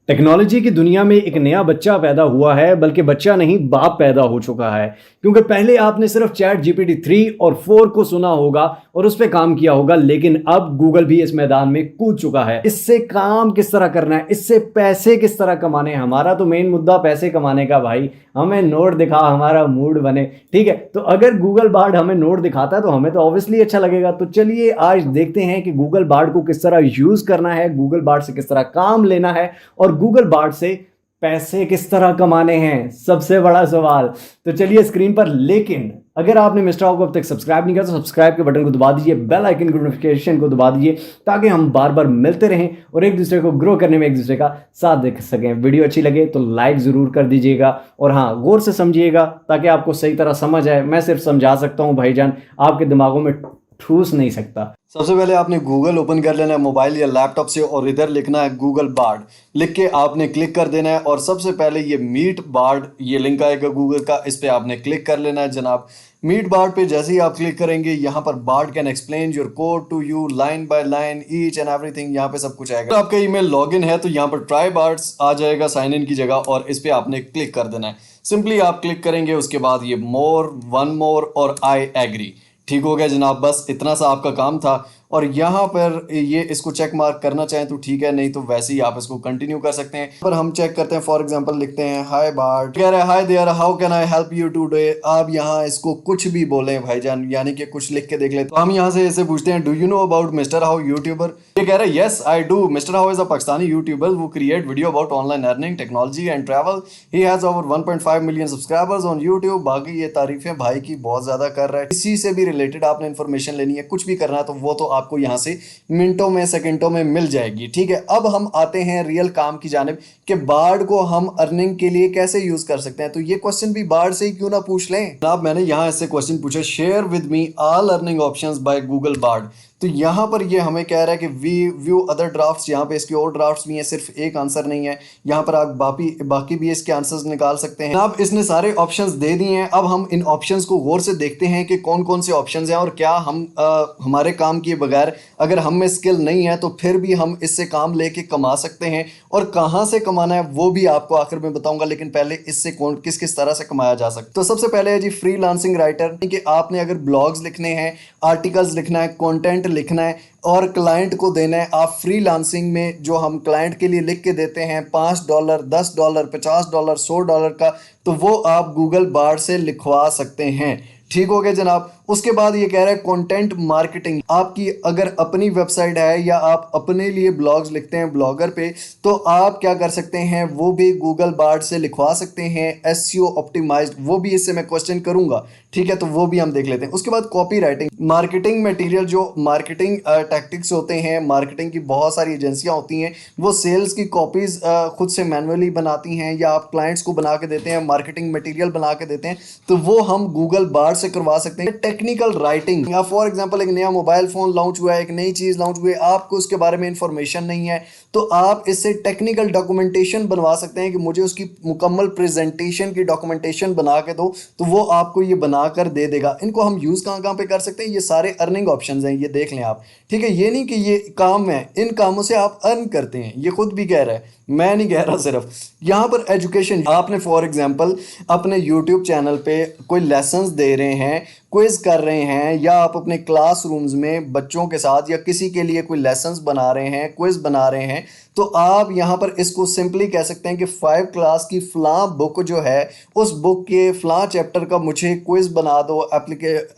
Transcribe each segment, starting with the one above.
Technology की दुनिया में एक नया बच्चा पैदा हुआ है, बल्कि बच्चा नहीं बाप पैदा हो चुका है। क्योंकि पहले आपने सिर्फ चैट जीपीटी 3 और 4 को सुना होगा और उस पर काम किया होगा, लेकिन अब गूगल भी इस मैदान में कूद चुका है। इससे काम किस तरह करना है, इससे पैसे किस तरह कमाने हैं। हमारा तो मेन मुद्दा पैसे कमाने का भाई, हमें नोट दिखा हमारा मूड बने। ठीक है, तो अगर गूगल बार्ड हमें नोट दिखाता है तो हमें तो ऑब्वियसली अच्छा लगेगा। तो चलिए आज देखते हैं कि गूगल बार्ड को किस तरह यूज करना है, गूगल बार्ड से किस तरह काम लेना है और गूगल बार्ड से पैसे किस तरह कमाने हैं, सबसे बड़ा सवाल। तो चलिए स्क्रीन पर, लेकिन अगर आपने मिस्टर हॉक को अब तक सब्सक्राइब नहीं किया तो सब्सक्राइब के बटन को दबा दीजिए, बेल आइकन की नोटिफिकेशन को दबा दीजिए, ताकि हम बार बार मिलते रहें और एक दूसरे को ग्रो करने में एक दूसरे का साथ दे सकें। वीडियो अच्छी लगे तो लाइक ज़रूर कर दीजिएगा और हाँ, गौर से समझिएगा ताकि आपको सही तरह समझ आए। मैं सिर्फ समझा सकता हूँ भाईजान, आपके दिमागों में ठूस नहीं सकता। सबसे पहले आपने गूगल ओपन कर लेना है मोबाइल या लैपटॉप से और इधर लिखना है गूगल बार्ड। लिख के आपने क्लिक कर देना है और सबसे पहले ये मीट बार्ड ये लिंक आएगा गूगल का, इस पे आपने क्लिक कर लेना है जनाब। मीट बार्ड पे जैसे ही आप क्लिक करेंगे यहाँ पर Bard can explain your code to you line by line each and everything, यहाँ पे सब कुछ आएगा। तो आपका ईमेल लॉगिन है तो यहाँ पर ट्राई बार्ड्स आ जाएगा साइन इन की जगह और इस पे आपने क्लिक कर देना है। सिंपली आप क्लिक करेंगे, उसके बाद ये मोर, वन मोर और आई एग्री। ठीक हो गया जनाब, बस इतना सा आपका काम था। और यहाँ पर ये इसको चेक मार्क करना चाहें तो ठीक है, नहीं तो वैसे ही आप इसको कंटिन्यू कर सकते हैं। पर हम चेक करते हैं, फॉर एग्जांपल लिखते हैं हाय बार्ड, कह रहे हैं hi there how can I help you today. आप यहाँ इसको कुछ भी बोलें भाईजान, यानी कि कुछ लिख के देख ले। तो हम यहाँ से इसे पूछते हैं do you know about mister how youtuber. ये कह रहा है yes I do, mister how is a Pakistani youtuber वो create video about online earning, technology and travel. He has over 1.5 million subscribers on YouTube. बाकी ये तारीफें भाई की बहुत ज्यादा कर रहा है। इसी से भी रिलेटेड आपने इन्फॉर्मेशन लेनी है, कुछ भी करना है तो वो तो आपको यहाँ से मिनटों में सेकंडों में मिल जाएगी। ठीक है, अब हम आते हैं रियल काम की जानिब कि बार्ड को हम अर्निंग के लिए कैसे यूज कर सकते हैं। तो ये क्वेश्चन भी बार्ड से ही क्यों ना पूछ लें। जनाब मैंने यहाँ ऐसे क्वेश्चन पूछे, share with me all earning options by Google Bard. तो यहाँ पर ये हमें कह रहा है कि व्यू अदर ड्राफ्ट्स, यहाँ पे इसके और ड्राफ्ट्स भी हैं, सिर्फ एक आंसर नहीं है। यहाँ पर आप बाकी भी इसके आंसर्स निकाल सकते हैं। अब इसने सारे ऑप्शंस दे दिए हैं, अब हम इन ऑप्शंस को गौर से देखते हैं कि कौन कौन से ऑप्शंस हैं और क्या हम हमारे काम किए बगैर, अगर हम में स्किल नहीं है तो फिर भी हम इससे काम लेके कमा सकते हैं। और कहाँ से कमाना है वो भी आपको आखिर में बताऊंगा, लेकिन पहले इससे कौन किस किस तरह से कमाया जा सकता है। तो सबसे पहले है जी फ्रीलांसिंग राइटर, कि आपने अगर ब्लॉग्स लिखने हैं, आर्टिकल्स लिखना है, कंटेंट लिखना है और क्लाइंट को देना है। आप फ्रीलांसिंग में जो हम क्लाइंट के लिए लिख के देते हैं $5, $10, $50, $100 का, तो वो आप गूगल बार्ड से लिखवा सकते हैं। ठीक हो गया जनाब। उसके बाद ये कह रहा है कंटेंट मार्केटिंग, आपकी अगर अपनी वेबसाइट है या आप अपने लिए ब्लॉग्स लिखते हैं ब्लॉगर पे, तो आप क्या कर सकते हैं, वो भी गूगल बार्ड से लिखवा सकते हैं। एसईओ ऑप्टिमाइज्ड, वो भी इससे मैं क्वेश्चन करूंगा। ठीक है, तो वो भी हम देख लेते हैं। उसके बाद कॉपी राइटिंग, मार्केटिंग मटेरियल, जो मार्केटिंग टैक्टिक्स होते हैं, मार्केटिंग की बहुत सारी एजेंसियां होती हैं, वो सेल्स की कॉपीज खुद से मैनुअली बनाती हैं या आप क्लाइंट्स को बना के देते हैं, मार्केटिंग मटेरियल बना के देते हैं, तो वो हम गूगल बार्ड से करवा सकते हैं। टेक्निकल राइटिंग, या फॉर एग्जांपल एक नया मोबाइल फोन लॉन्च हुआ है, एक नई चीज लॉन्च हुई है, आपको उसके बारे में इंफॉर्मेशन नहीं है, तो आप इससे टेक्निकल डॉक्यूमेंटेशन बनवा सकते हैं कि मुझे उसकी मुकम्मल प्रेजेंटेशन की डॉक्यूमेंटेशन बना के दो, तो वो आपको ये बनाकर दे देगा। इनको हम यूज कहाँ कहाँ पे कर सकते हैं, ये सारे अर्निंग ऑप्शंस हैं, ये देख लें आप। ठीक है, ये नहीं कि ये काम है, इन कामों से आप अर्न करते हैं, ये खुद भी कह रहा है, मैं नहीं कह रहा। सिर्फ यहाँ पर एजुकेशन, आपने फॉर एग्जांपल अपने यूट्यूब चैनल पे कोई लेसन्स दे रहे हैं, क्विज कर रहे हैं, या आप अपने क्लासरूम्स में बच्चों के साथ या किसी के लिए कोई लेसन्स बना रहे हैं, क्विज बना रहे हैं, तो आप यहाँ पर इसको सिंपली कह सकते हैं कि 5 क्लास की फलां बुक जो है, उस बुक के फलां चैप्टर का मुझे क्विज बना दो,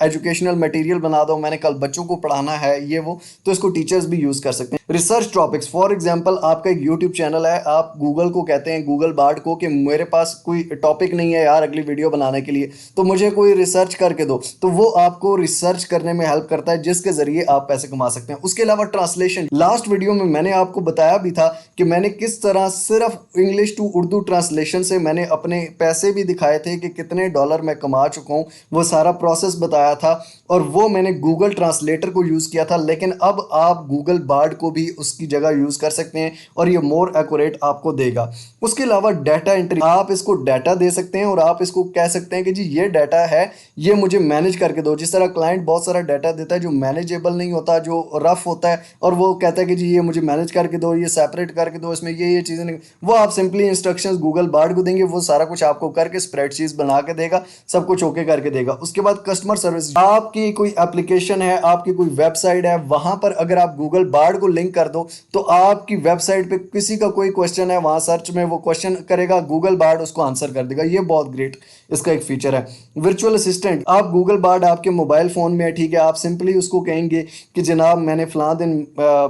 एजुकेशनल मटेरियल बना दो, मैंने कल बच्चों को पढ़ाना है ये वो, तो इसको टीचर्स भी यूज़ कर सकते हैं। रिसर्च टॉपिक्स, फॉर एग्जांपल आपका एक यूट्यूब चैनल है, आप गूगल को कहते हैं, गूगल बार्ड को, कि मेरे पास कोई टॉपिक नहीं है यार अगली वीडियो बनाने के लिए, तो मुझे कोई रिसर्च करके दो, तो वो आपको रिसर्च करने में हेल्प करता है, जिसके जरिए आप पैसे कमा सकते हैं। उसके अलावा ट्रांसलेशन, लास्ट वीडियो में मैंने आपको बताया भी था कि मैंने किस तरह सिर्फ इंग्लिश टू उर्दू ट्रांसलेशन से मैंने अपने पैसे भी दिखाए थे कि कितने डॉलर मैं कमा चुका हूँ, वो सारा प्रोसेस बताया था, और वो मैंने गूगल ट्रांसलेटर को यूज़ किया था। लेकिन अब आप गूगल बार्ड को भी उसकी जगह यूज़ कर सकते हैं और ये मोर एक्यूरेट आपको देगा। उसके अलावा डाटा एंट्री, आप इसको डाटा दे सकते हैं और आप इसको कह सकते हैं कि जी ये डाटा है, ये मुझे मैनेज मैनेज करके दो। जिस तरह क्लाइंट बहुत सारा डाटा देता है जो मैनेजेबल नहीं होता, जो रफ होता है, और वो कहता है कि जी ये मुझे मैनेज करके दो, ये सेपरेट करके दो, इसमें ये चीज़ें नहीं, वो आप सिंपली इंस्ट्रक्शंस गूगल बार्ड को देंगे, वो सारा कुछ आपको करके स्प्रेडशीट बना के देगा, सब कुछ ओके करके देगा। उसके बाद कस्टमर सर्विस, आपकी कोई एप्लीकेशन है, आपकी कोई वेबसाइट है, वहां पर अगर आप गूगल बार्ड को लिंक कर दो तो आपकी वेबसाइट पे किसी का कोई क्वेश्चन है, वहां सर्च में वो क्वेश्चन करेगा, गूगल बार्ड उसको आंसर कर देगा। ये बहुत ग्रेट इसका एक फीचर है। वर्चुअल असिस्टेंट, आप गूगल बार्ड आपके मोबाइल फ़ोन में है, ठीक है, आप सिंपली उसको कहेंगे कि जनाब मैंने फ़लाँ दिन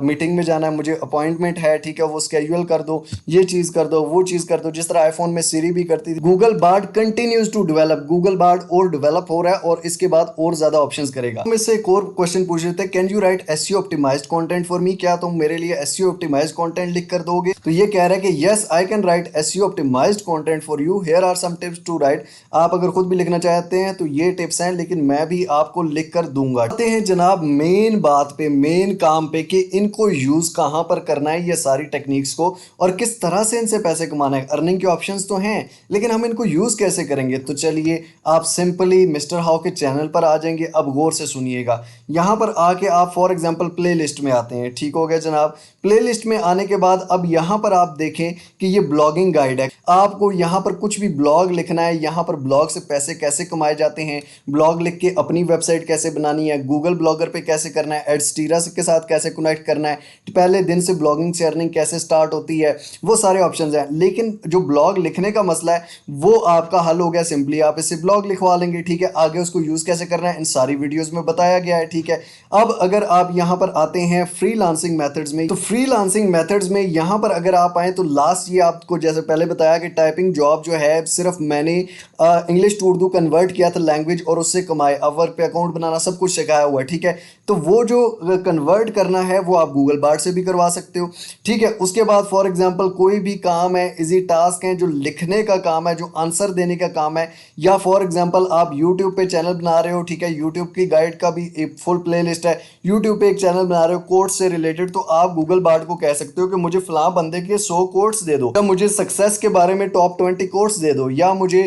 मीटिंग में जाना है, मुझे अपॉइंटमेंट है, ठीक है, वो स्केड्यूल कर दो, ये चीज़ कर दो, वो चीज़ कर दो। जिस तरह आईफोन में सीरी भी करती थी, Google Bard continues to develop, Google Bard और डेवलप हो रहा है और इसके बाद और ज़्यादा ऑप्शंस करेगा। हम इससे एक और क्वेश्चन पूछ लेते हैं, can you write SEO optimised content for me, क्या तुम मेरे लिए एसईओ ऑप्टिमाइज्ड कंटेंट लिख कर दोगे? तो ये कह रहा है कि yes I can write SEO optimised content for you, here are some tips to write. आप अगर खुद भी लिखना चाहते हैं तो ये टिप्स हैं, लेकिन मैं भी आपको लिख कर दूंगा। आते हैं जनाब मेन बात पे, मेन काम पे, कि इनको यूज कहां पर करना है, ये सारी टेक्निक्स को, और किस तरह से इनसे पैसे कमाना है। अर्निंग के ऑप्शंस तो हैं, लेकिन हम इनको यूज कैसे करेंगे? तो चलिए आप सिंपली मिस्टर हाउ के चैनल पर आ जाएंगे। अब गौर से सुनिएगा, यहां पर आके आप फॉर एग्जांपल प्ले लिस्ट में आते हैं, ठीक हो गया जनाब। प्ले लिस्ट में आने के बाद अब यहां पर आप देखें कि ये ब्लॉगिंग गाइड है। आपको यहां पर कुछ भी ब्लॉग लिखना है, यहां पर ब्लॉग से पैसे कैसे कमाए जाते हैं, ब्लॉग लिख के अपनी वेबसाइट कैसे बनानी है, गूगल ब्लॉगर पे कैसे करना है, एडस्टीरा के साथ कैसे कनेक्ट करना है, पहले दिन से ब्लॉगिंग से अर्निंग कैसे स्टार्ट होती है, वो सारे ऑप्शंस हैं। लेकिन जो ब्लॉग लिखने का मसला है वो आपका हल हो गया, सिंपली आप इससे ब्लॉग लिखवा लेंगे, ठीक है। आगे उसको यूज़ कैसे करना है इन सारी वीडियोज़ में बताया गया है, ठीक है। अब अगर आप यहाँ पर आते हैं फ्रीलांसिंग मेथड्स में, तो फ्रीलांसिंग मेथड्स में यहाँ पर अगर आप आएँ तो लास्ट ये आपको जैसे पहले बताया कि टाइपिंग जॉब जो है सिर्फ मैंने इंग्लिश टू उर्दू कन्वर्ट किया था लैंग्वेज और उससे कमाए, अपवर्क पे अकाउंट बनाना सब कुछ सिखाया हुआ है, ठीक है। तो वो जो कन्वर्ट करना है वो आप गूगल बार्ड से भी करवा सकते हो, ठीक है। उसके बाद फॉर एग्जांपल कोई भी काम है, इजी टास्क है, जो लिखने का काम है, जो आंसर देने का काम है, या फॉर एग्जांपल आप यूट्यूब पे चैनल बना रहे हो, ठीक है, यूट्यूब की गाइड का भी एक फुल प्ले लिस्ट है, यूट्यूब पे एक चैनल बना रहे हो कोर्स से रिलेटेड, तो आप गूगल बार्ड को कह सकते हो कि मुझे फलां बंदे के 100 कोर्स दे दो, या मुझे सक्सेस के बारे में टॉप 20 कोर्स दे दो, या मुझे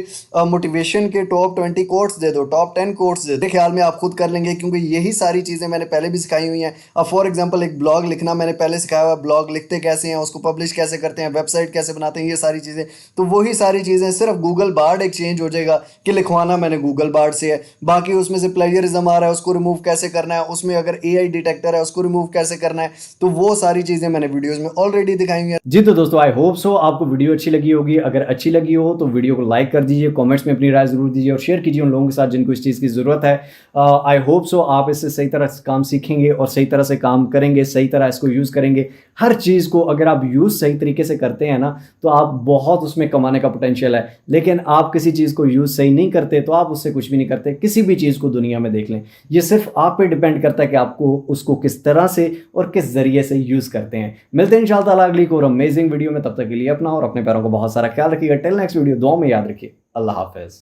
मोटिवेशन के टॉप 20 कोर्स दे दो, टॉप 10 कोर्स दे दो। मेरे ख्याल में आप खुद कर लेंगे, क्योंकि यही सारी चीज़ें मैंने पहले भी सिखाई हुई हैं। अब फॉर एग्जांपल एक ब्लॉग लिखना मैंने पहले सिखाया हुआ, ब्लॉग लिखते कैसे हैं, उसको पब्लिश कैसे करते हैं, वेबसाइट कैसे बनाते हैं, ये सारी चीज़ें, तो वही सारी चीज़ें सिर्फ गूगल बार्ड एक चेंज हो जाएगा कि लिखवाना मैंने गूगल बार्ड से है। बाकी उसमें से प्लेजरिज्म आ रहा है उसको रिमूव कैसे करना है, उसमें अगर AI डिटेक्टर है उसको रिमूव कैसे करना है, तो वो सारी चीज़ें मैंने वीडियोस में ऑलरेडी दिखाई हुई हैं। जी तो दोस्तों आई होप सो आपको वीडियो अच्छी लगी होगी। अगर अच्छी लगी हो तो वीडियो को लाइक कर दीजिए, कमेंट्स में अपनी राय जरूर दीजिए और शेयर कीजिए उन लोगों के साथ जिनको इस चीज़ की ज़रूरत है। आई होप सो आप इससे सही तरह से काम सीखेंगे और सही तरह से काम करेंगे, सही तरह इसको यूज़ करेंगे। हर चीज़ को अगर आप यूज़ सही तरीके से करते हैं ना तो आप बहुत उसमें कमाने का पोटेंशियल है। लेकिन आप किसी चीज़ को यूज़ सही नहीं करते तो आप उससे कुछ भी नहीं करते। किसी भी चीज़ को दुनिया में देख लें, ये सिर्फ आप पे डिपेंड करता है कि आपको उसको किस तरह से और किस जरिए से यूज़ करते हैं। मिलते हैं इंशाअल्लाह ताला अगली और अमेजिंग वीडियो में, तब तक के लिए अपना और अपने पैरों को बहुत सारा ख्याल रखिएगा। टिल नेक्स्ट वीडियो, दुआ में याद रखिए। अल्लाह हाफिज़।